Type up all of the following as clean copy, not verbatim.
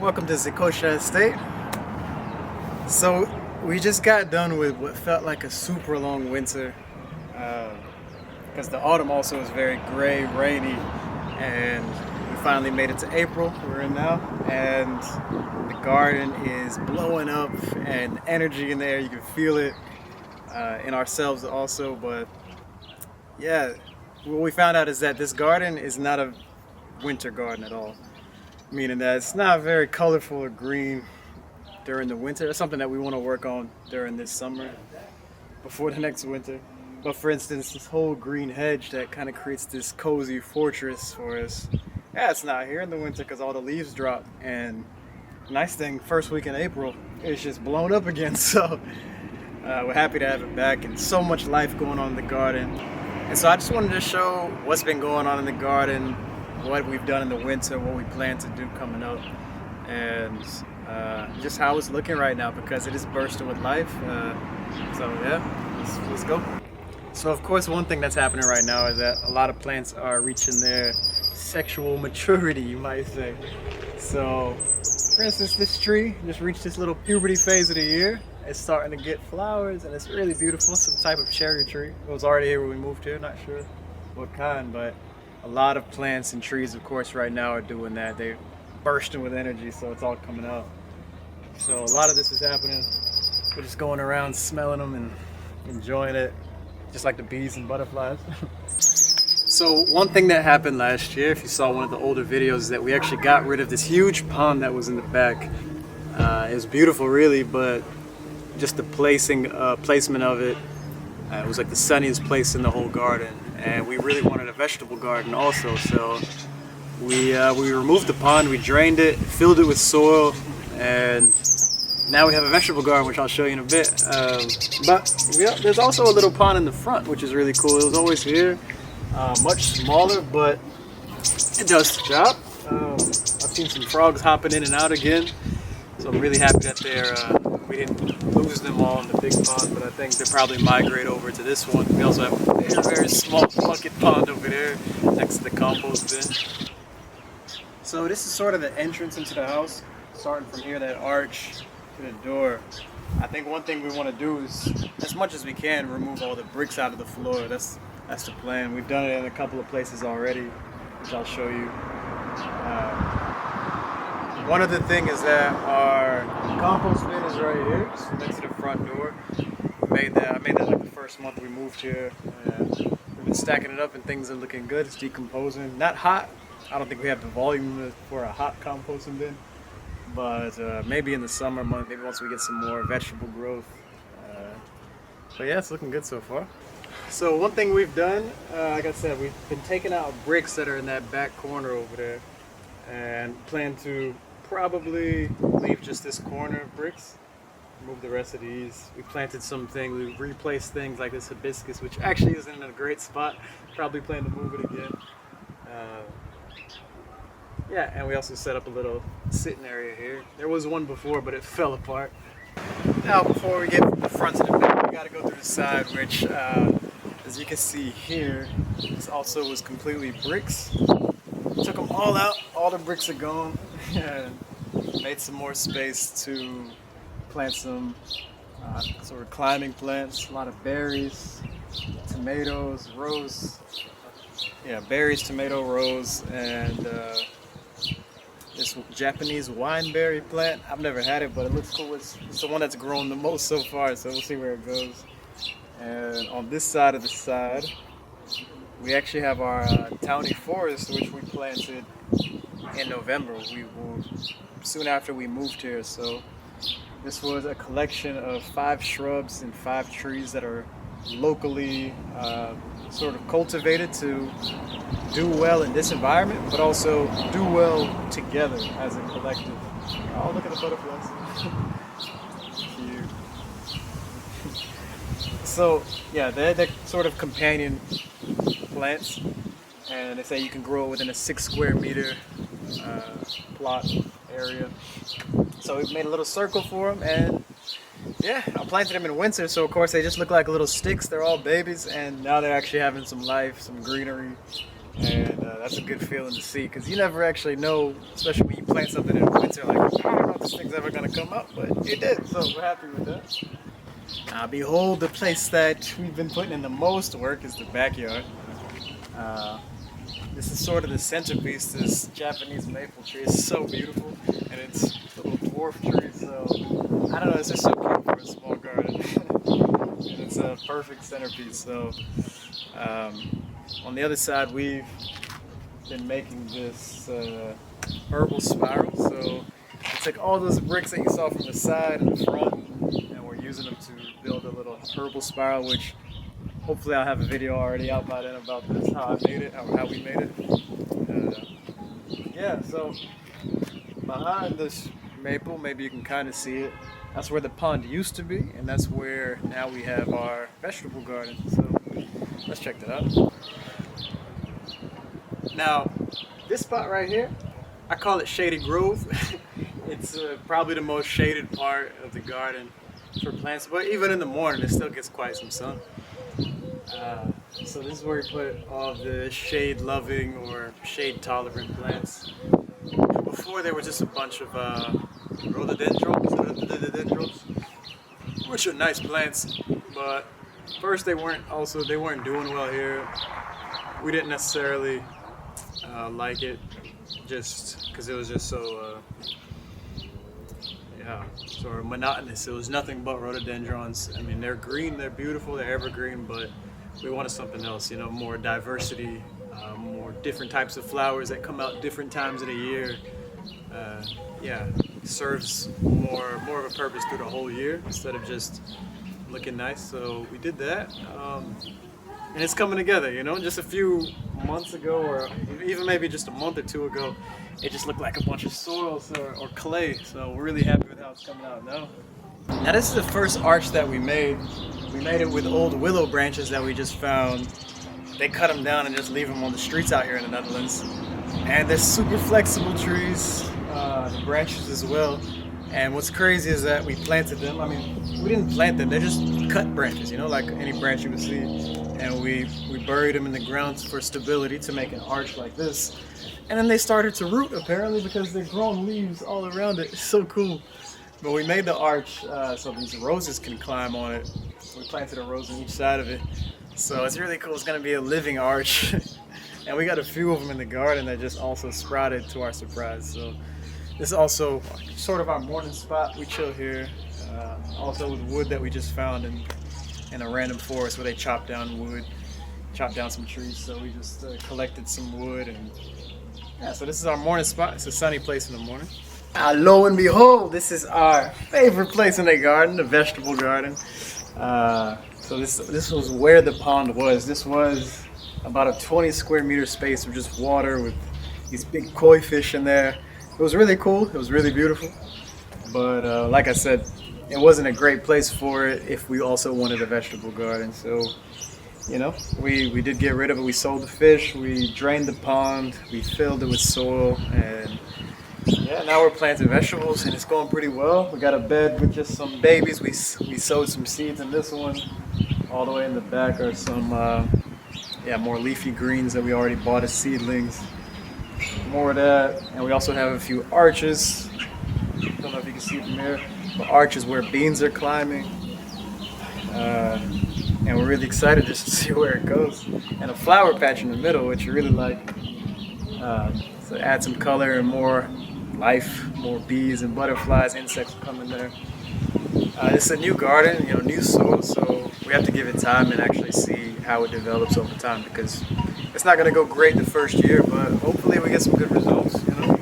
Welcome to Zikosha Estate. So we just got done with what felt like a super long winter because the autumn also was very gray, rainy, and we finally made it to April. We're in now, and the garden is blowing up and energy in there. You can feel it in ourselves also. But yeah, what we found out is that this garden is not a winter garden at all, meaning that it's not very colorful or green during the winter. That's something that we want to work on during this summer before the next winter. But for instance, this whole green hedge that kind of creates this cozy fortress for us, yeah, it's not here in the winter because all the leaves drop. And nice thing, first week in April, it's just blown up again. So we're happy to have it back, and so much life going on in the garden. And so I just wanted to show what's been going on in the garden, what we've done in the winter, what we plan to do coming up, and just how it's looking right now because it is bursting with life. So yeah, let's go. So of course, one thing that's happening right now is that a lot of plants are reaching their sexual maturity, you might say. So for instance, this tree just reached this little puberty phase of the year. It's starting to get flowers and it's really beautiful. Some type of cherry tree. It was already here when we moved here, not sure what kind, but a lot of plants and trees, of course, right now are doing that. They're bursting with energy, so it's all coming out. So a lot of this is happening. We're just going around smelling them and enjoying it, just like the bees and butterflies. So one thing that happened last year, if you saw one of the older videos, is that we actually got rid of this huge pond that was in the back. It was beautiful, really, but just the placement of it, it was like the sunniest place in the whole garden. And we really wanted a vegetable garden also, so we removed the pond, we drained it, filled it with soil, and now we have a vegetable garden, which I'll show you in a bit. But yeah, there's also a little pond in the front, which is really cool. It was always here, much smaller, but it does the job. I've seen some frogs hopping in and out again, so I'm really happy that we didn't lose them all in the big pond, but I think they'll probably migrate over to this one. We also have a very small bucket pond over there next to the compost bin. So this is sort of the entrance into the house, starting from here, that arch to the door. I think one thing we want to do is, as much as we can, remove all the bricks out of the floor. That's the plan. We've done it in a couple of places already, which I'll show you. One of the things is that our compost bin is right here, just next to the front door. I made that like the first month we moved here. And we've been stacking it up and things are looking good. It's decomposing. Not hot. I don't think we have the volume for a hot composting bin. But maybe in the summer month, maybe once we get some more vegetable growth. But yeah, it's looking good so far. So one thing we've done, like I said, we've been taking out bricks that are in that back corner over there, and plan to probably leave just this corner of bricks, move the rest of these. We planted some things, we replaced things like this hibiscus, which actually isn't in a great spot. Probably plan to move it again. Yeah, and we also set up a little sitting area here. There was one before, but it fell apart. Now, before we get from the front to the back, we gotta go through the side, which, as you can see here, this also was completely bricks. Took them all out, all the bricks are gone, and made some more space to plant some sort of climbing plants, a lot of berries, tomatoes, rose, berries, tomato, rose, and this Japanese wineberry plant. I've never had it, but it looks cool. It's the one that's grown the most so far, so we'll see where it goes. And on this side of the side, we actually have our towny forest, which we planted in November. Soon after we moved here. So this was a collection of 5 shrubs and 5 trees that are locally sort of cultivated to do well in this environment, but also do well together as a collective. Oh, look at the butterflies. Cute. So yeah, they're sort of companion plants, and they say you can grow it within a 6 square meter plot area. So we've made a little circle for them, and yeah, I planted them in winter, so of course they just look like little sticks. They're all babies, and now they're actually having some life, some greenery. And that's a good feeling to see, because you never actually know, especially when you plant something in the winter, like, I don't know if this thing's ever going to come up, but it did, so we're happy with that. Now behold, the place that we've been putting in the most work is the backyard. This is sort of the centerpiece. This Japanese maple tree is so beautiful, and it's a little dwarf tree, so I don't know, it's just so cute for a small garden. And it's a perfect centerpiece. So on the other side, we've been making this herbal spiral. So it's like all those bricks that you saw from the side and the front, and we're using them to build a little herbal spiral, which hopefully I'll have a video already out by then about this, how I made it, how we made it. Yeah, so behind this maple, maybe you can kind of see it, that's where the pond used to be, and that's where now we have our vegetable garden. So let's check that out. Now, this spot right here, I call it Shady Grove. It's probably the most shaded part of the garden for plants, but even in the morning it still gets quite some sun. So this is where we put all the shade-loving or shade-tolerant plants. Before there was just a bunch of rhododendrons, which are nice plants, but first they weren't doing well here. We didn't necessarily like it, just because it was just so sort of monotonous. It was nothing but rhododendrons. I mean, they're green, they're beautiful, they're evergreen, but we wanted something else, you know, more diversity, more different types of flowers that come out different times of the year. Yeah, serves more of a purpose through the whole year instead of just looking nice. So we did that, and it's coming together, you know. Just a few months ago, or even maybe just a month or two ago, it just looked like a bunch of soil or clay. So we're really happy with how it's coming out now. Now this is the first arch that we made. We made it with old willow branches that we just found. They cut them down and just leave them on the streets out here in the Netherlands. And they're super flexible trees, the branches as well. And what's crazy is that we planted them. I mean, we didn't plant them, they're just cut branches, you know, like any branch you would see. And we buried them in the ground for stability to make an arch like this. And then they started to root, apparently, because they're growing leaves all around it. It's so cool. But we made the arch so these roses can climb on it. We planted a rose on each side of it. So it's really cool. It's going to be a living arch. And we got a few of them in the garden that just also sprouted to our surprise. So this is also sort of our morning spot. We chill here. Also with wood that we just found in a random forest where they chopped down wood, chopped down some trees. So we just collected some wood, and yeah, so this is our morning spot. It's a sunny place in the morning. Lo and behold, this is our favorite place in the garden, the vegetable garden. So this was where the pond was. This was about a 20 square meter space of just water with these big koi fish in there. It was really cool. It was really beautiful. But like I said, it wasn't a great place for it if we also wanted a vegetable garden. So, you know, we did get rid of it. We sold the fish, we drained the pond, we filled it with soil, and yeah, now we're planting vegetables and it's going pretty well. We got a bed with just some babies. We sowed some seeds in this one. All the way in the back are some more leafy greens that we already bought as seedlings. More of that, and we also have a few arches. Don't know if you can see from here, but arches where beans are climbing. And we're really excited just to see where it goes. And a flower patch in the middle, which we really like. So add some color and more life, more bees and butterflies, insects will come in there. It's a new garden, you know, new soil, so we have to give it time and actually see how it develops over time, because it's not going to go great the first year, but hopefully we get some good results, you know.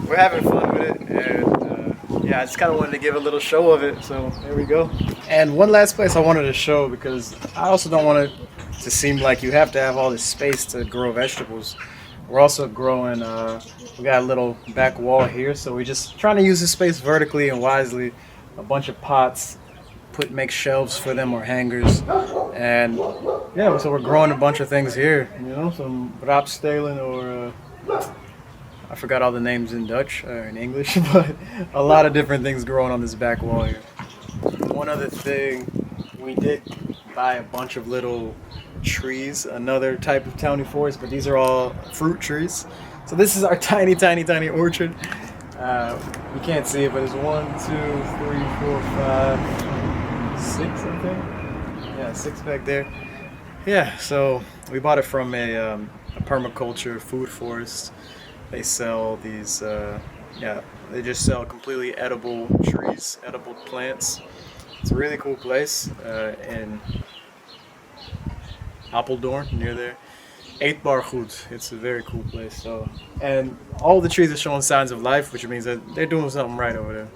We're having fun with it, and yeah, I just kind of wanted to give a little show of it, so there we go. And one last place I wanted to show, because I also don't want it to seem like you have to have all this space to grow vegetables. We're also growing, we got a little back wall here, so we're just trying to use the space vertically and wisely. A bunch of pots, make shelves for them or hangers, and yeah, so we're growing a bunch of things here, you know, some rapstelen or I forgot all the names in Dutch or in English, but a lot of different things growing on this back wall here. One other thing, we did buy a bunch of little trees, another type of towny forest, but these are all fruit trees. So this is our tiny, tiny, tiny orchard. You can't see it, but it's 1, 2, 3, 4, 5, 6, I think. Yeah, 6 back there. Yeah, so we bought it from a permaculture food forest. They sell these, yeah, they just sell completely edible trees, edible plants. It's a really cool place in Apeldoorn, near there. Eetbaar. It's a very cool place. So, and all the trees are showing signs of life, which means that they're doing something right over there.